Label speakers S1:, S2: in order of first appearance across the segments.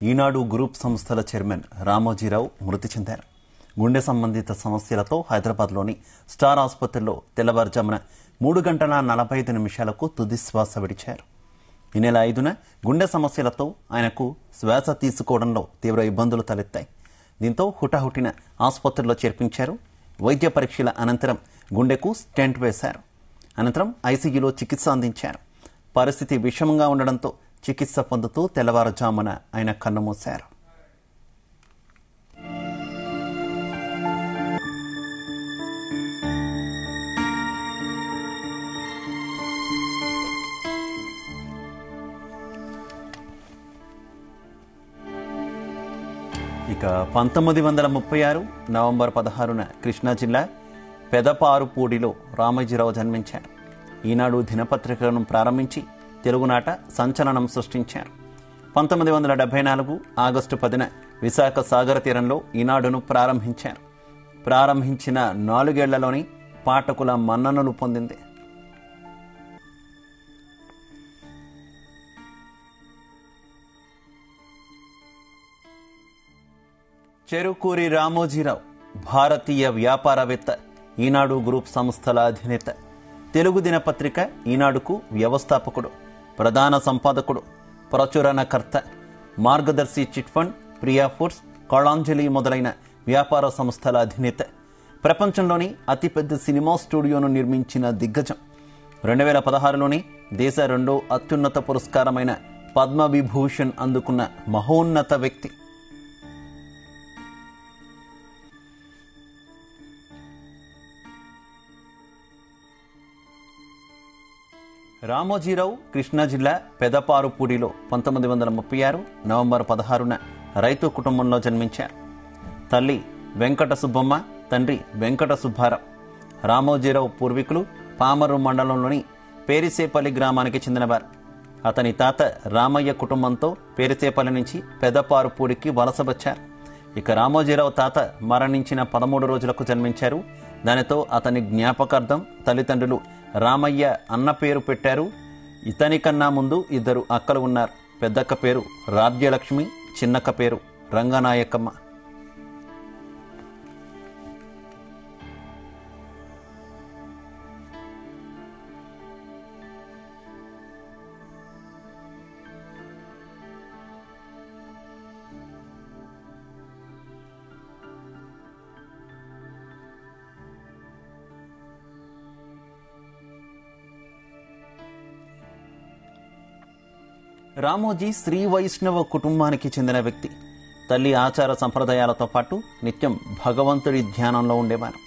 S1: ఈనాడు group సంస్థల chairman Ramoji Rao మృతి చెందారు. గుండె సంబంధిత సమస్యలతో హైదరాబాద్లోని స్టార్ ఆసుపత్రిలో తెల్లవారుజామున 3:45 తుది శ్వాస విడిచారు. ఈ నెల 5న గుండె సమస్యలతో ఆయనకు శ్వాస తీసుకోవడంలో తీవ్ర ఇబ్బందులు తలెత్తాయి. దీంతో హుటాహుటిన ఆసుపత్రిలో చేర్పించారు. వైద్య పరీక్షల అనంతరం గుండెకు స్టెంట్ వేశారు. అనంతరం ఐసీయూలో చికిత్స అందించారు. పరిస్థితి విషమంగా ఉండడంతో చికిత్స పొందుతూ తెల్లవారుజామున ఆయన కన్నుమూశారు. ఇక 1936 నవంబర్ 16న కృష్ణా జిల్లా పెదపారుపూడిలో రామోజీరావు జన్మించారు. ఈనాడు దినపత్రికలను ప్రారంభించి తెలుగునాట సంచలనం సృష్టించారు. 1974 ఆగస్టు 10న విశాఖ సాగర తీరంలో ఈనాడును ప్రారంభించారు. ప్రారంభించిన 4 ఏళ్లలోని పాఠకుల మన్ననలు పొందింది. చెరుకూరి రామోజీరావు భారతీయ వ్యాపారవేత్త, ఈనాడు గ్రూప్ సంస్థల అధినేత, తెలుగు దినపత్రిక ఈనాడుకు వ్యవస్థాపకుడు, ప్రధాన సంపాదకుడు, ప్రచురణకర్త, మార్గదర్శి chit fund, Priya foods, Kalanjali మొదలైన వ్యాపార సంస్థల అధినేత, ప్రపంచంలోని అతిపెద్ద సినిమా స్టూడియోను నిర్మించిన దిగ్గజం, 2016లోని దేశ 2వ అత్యున్నత పురస్కారమైన పద్మవిభూషణ్ అందుకున్న మహోన్నత వ్యక్తి. రామోజీరావు కృష్ణా జిల్లా పెదపారుపూడిలో 1936 నవంబర్ 16న రైతు కుటుంబంలో జన్మించారు. తల్లి వెంకట సుబ్బమ్మ, తండ్రి వెంకట సుబ్బారావు. రామోజీరావు పూర్వీకులు పామరు మండలంలోని పేరిసేపల్లి గ్రామానికి చెందినవారు. అతని తాత రామయ్య కుటుంబంతో పేరిసేపల్లి నుంచి పెదపారుపూడికి వలస వచ్చారు. ఇక రామోజీరావు తాత మరణించిన 13 రోజులకు జన్మించారు. దానితో అతని జ్ఞాపకార్థం తల్లిదండ్రులు రామయ్య అన్న పేరు పెట్టారు. ఇతని కన్నా ముందు 2 అక్కలు ఉన్నారు. పెద్దక్క పేరు రాజ్యలక్ష్మి, చిన్నక్క పేరు రంగనాయకమ్మ. రామోజీ శ్రీ వైష్ణవ కుటుంబానికి చెందిన వ్యక్తి. తల్లి ఆచార సంప్రదాయాలతో పాటు నిత్యం భగవంతుడి ధ్యానంలో ఉండేవారు.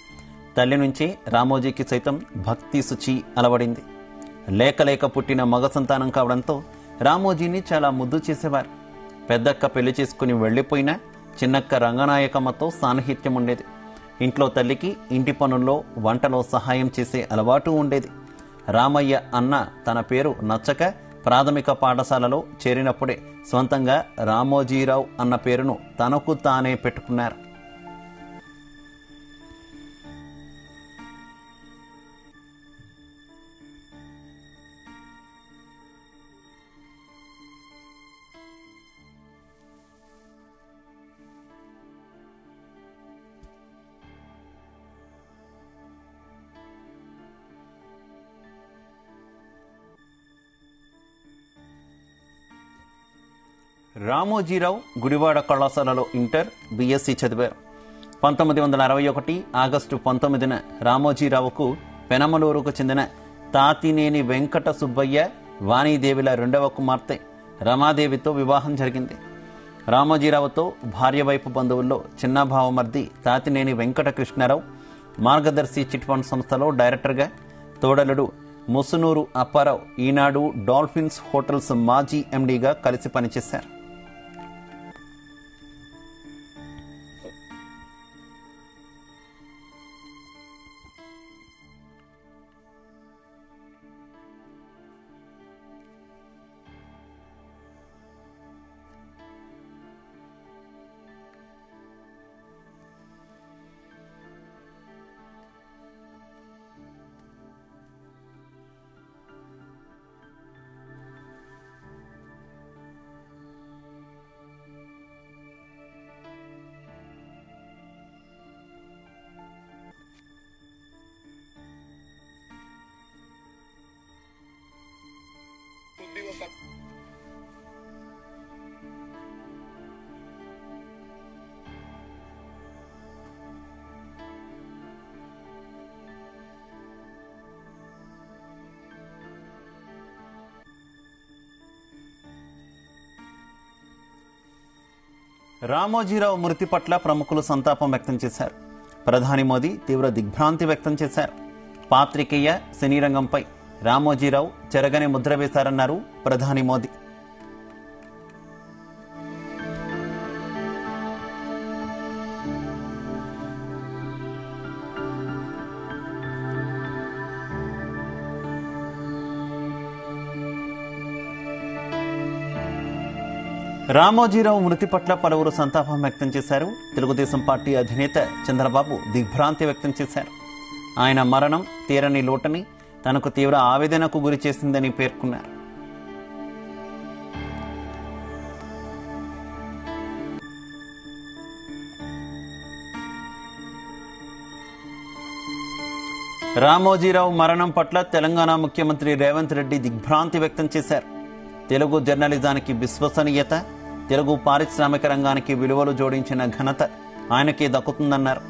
S1: తల్లి నుంచే రామోజీకి సైతం భక్తి శుచి అలవడింది. లేక పుట్టిన మగ సంతానం కావడంతో రామోజీని చాలా ముద్దు చేసేవారు. పెద్దక్క పెళ్లి చేసుకుని వెళ్లిపోయినా చిన్నక్క రంగనాయకమ్మతో సాన్నిహిత్యం ఉండేది. ఇంట్లో తల్లికి ఇంటి పనుల్లో వంటలో సహాయం చేసే అలవాటు ఉండేది. రామయ్య అన్న తన పేరు నచ్చక ప్రాథమిక పాఠశాలలో చేరినప్పుడే సొంతంగా రామోజీరావు అన్న పేరును తనకు తానే పెట్టుకున్నారు. రామోజీరావు గుడివాడ కళాశాలలో ఇంటర్, బీఎస్సీ చదివారు. 1961 ఆగస్టు 19న రామోజీరావుకు పెనమలూరుకు చెందిన తాతినేని వెంకట సుబ్బయ్య, వాణీదేవిల 2వ కుమార్తె రమాదేవితో వివాహం జరిగింది. రామోజీరావుతో భార్య వైపు బంధువుల్లో చిన్న భావమర్ది తాతినేని వెంకట కృష్ణారావు మార్గదర్శి చిట్ ఫండ్ సంస్థలో డైరెక్టర్గా, తోడలుడు ముసునూరు అప్పారావు ఈనాడు డాల్ఫిన్స్ హోటల్స్ మాజీ ఎండీగా కలిసి పనిచేశారు. రామోజీరావు మృతి పట్ల ప్రముఖులు సంతాపం వ్యక్తం చేశారు. ప్రధాని మోదీ తీవ్ర దిగ్భ్రాంతి వ్యక్తం చేశారు. పాత్రికేయ సినీ రంగంపై రామోజీరావు చెరగని ముద్ర వేశారన్నారు ప్రధాని మోదీ. రామోజీరావు మృతి పట్ల పలువురు సంతాపం వ్యక్తం చేశారు. తెలుగుదేశం పార్టీ అధినేత చంద్రబాబు దిగ్భ్రాంతి వ్యక్తం చేశారు. ఆయన మరణం తీరని లోటని, తనకు తీవ్ర ఆవేదనకు గురి చేసిందని పేర్కొన్నారు. రామోజీరావు మరణం పట్ల తెలంగాణ ముఖ్యమంత్రి రేవంత్ రెడ్డి దిగ్భ్రాంతి వ్యక్తం చేశారు. తెలుగు జర్నలిజానికి విశ్వసనీయత, తెలుగు పారిశ్రామిక రంగానికి విలువలు జోడించిన ఘనత ఆయనకే దక్కుతుందన్నారు.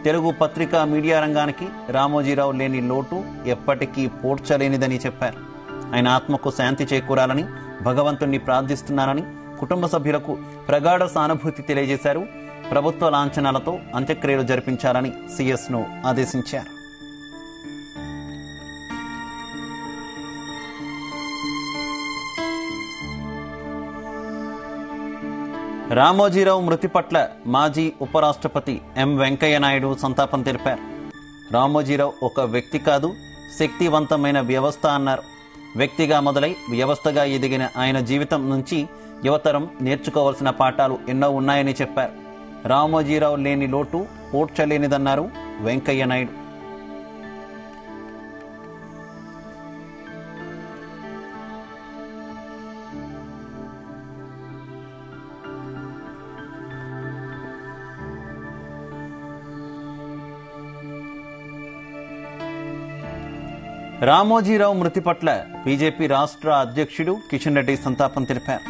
S1: తెలుగు పత్రికా మీడియా రంగానికి రామోజీరావు లేని లోటు ఎప్పటికీ పూడ్చలేనిదని చెప్పారు. ఆయన ఆత్మకు శాంతి చేకూరాలని భగవంతుణ్ణి ప్రార్థిస్తున్నారని కుటుంబ సభ్యులకు ప్రగాఢ సానుభూతి తెలియజేశారు. ప్రభుత్వ లాంఛనాలతో అంత్యక్రియలు జరిపించాలని సీఎస్ను ఆదేశించారు. రామోజీరావు మృతి పట్ల మాజీ ఉపరాష్ట్రపతి ఎం వెంకయ్య నాయుడు సంతాపం తెలిపారు. రామోజీరావు ఒక వ్యక్తి కాదు, శక్తివంతమైన వ్యవస్థ అన్నారు. వ్యక్తిగా మొదలై వ్యవస్థగా ఎదిగిన ఆయన జీవితం నుంచి యువతరం నేర్చుకోవాల్సిన పాఠాలు ఎన్నో ఉన్నాయని చెప్పారు. రామోజీరావు లేని లోటు పూడ్చలేనిదన్నారు వెంకయ్య నాయుడు. రామోజీరావు మృతి పట్ల బీజేపీ రాష్ట్ర అధ్యక్షుడు కిషన్ రెడ్డి సంతాపం తెలిపారు.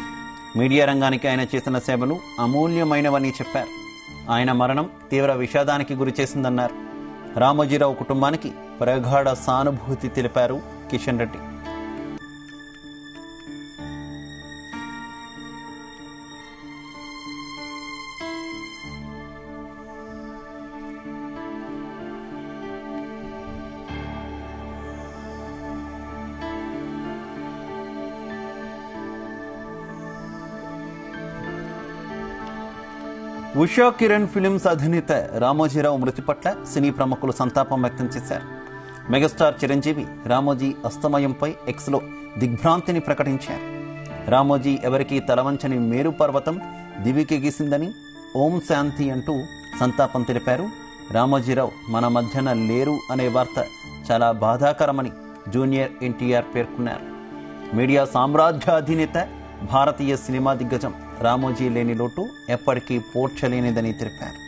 S1: మీడియా రంగానికి ఆయన చేసిన సేవలు అమూల్యమైనవని చెప్పారు. ఆయన మరణం తీవ్ర విషాదానికి గురిచేసిందన్నారు. రామోజీరావు కుటుంబానికి ప్రగాఢ సానుభూతి తెలిపారు కిషన్ రెడ్డి. ఉషా కిరణ్ ఫిలిమ్స్ అధినేత రామోజీరావు మృతి పట్ల సినీ ప్రముఖులు సంతాపం వ్యక్తం చేశారు. మెగాస్టార్ చిరంజీవి రామోజీ అస్తమయంపై ఎక్స్లో దిగ్భ్రాంతిని ప్రకటించారు. రామోజీ ఎవరికీ తలవంచని మేరు పర్వతం దివికెగిసిందని, ఓం శాంతి అంటూ సంతాపం తెలిపారు. రామోజీరావు మన మధ్యన లేరు అనే వార్త చాలా బాధాకరమని జూనియర్ ఎన్టీఆర్ పేర్కొన్నారు. మీడియా సామ్రాజ్య అధినేత, భారతీయ సినిమా దిగ్గజం రామోజీ లేని లోటు ఎప్పటికీ పూడ్చలేనిదని తెలిపారు.